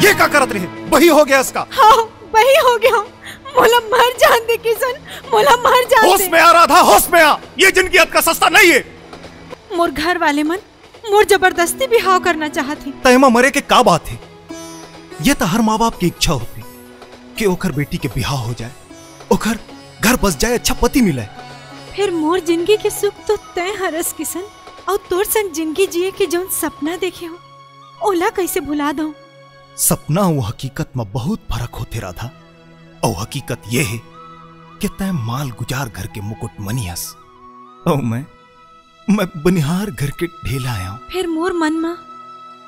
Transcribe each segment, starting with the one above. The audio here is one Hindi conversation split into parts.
ये क्या करत रहे? वही हो गया इसका। हाँ वही हो गया। मोला मर जान दे किशन, मोला मर जान दे। होश में आ राधा, होश में आ। ये जिंदगी का सस्ता नहीं है। मोर घर वाले मन मोर जबरदस्ती बिहाव करना चाहते। तयमा मरे के का बात है? ये तो हर माँ बाप की इच्छा होती कि ओकर बेटी के बिहाव हो जाए, ओकर घर बस जाए, अच्छा पति मिले। फिर मोर जिंदगी के सुख तो तय हरस किशन, और तोर संग जिंदगी जिए के जौन सपना देखे हो ओला कैसे भुला दो? सपना और हकीकत में बहुत फर्क होते राधा। और हकीकत ये है कि तय माल गुजार घर के मुकुट मनियस और मैं बनिहार घर के ढेला आया हूं। फिर मोर मन मा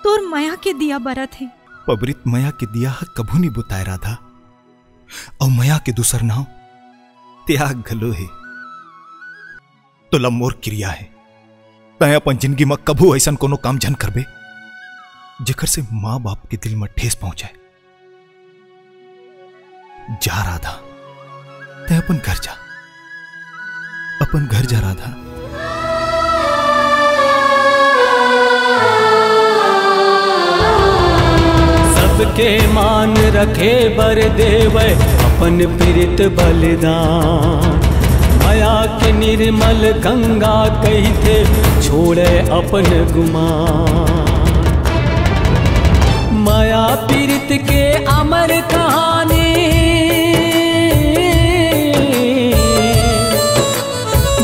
तोर माया के दिया बरत है। पबरित माया के दिया कभू नहीं बुताए राधा। और माया के दूसर नाम त्याग घलो है। तो लमोर क्रिया है तय अपन जिंदगी में कभू ऐसा कोनो काम जन करबे जेकर से माँ बाप के दिल में ठेस पहुंचाए। जा राधा, तय अपन घर जा, अपन घर जा राधा। सबके मान रखे बर देवे अपन प्रीत बलिदान। माया के निर्मल गंगा कहते छोड़े अपन गुमान। माया पीड़ित के अमर कहानी,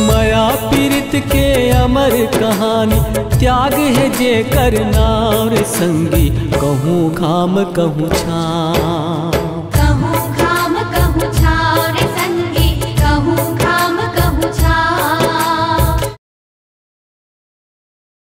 माया पीड़ित के अमर कहानी। त्याग है जे करना और संगी, कहूँ घाम कहूँ छाँ।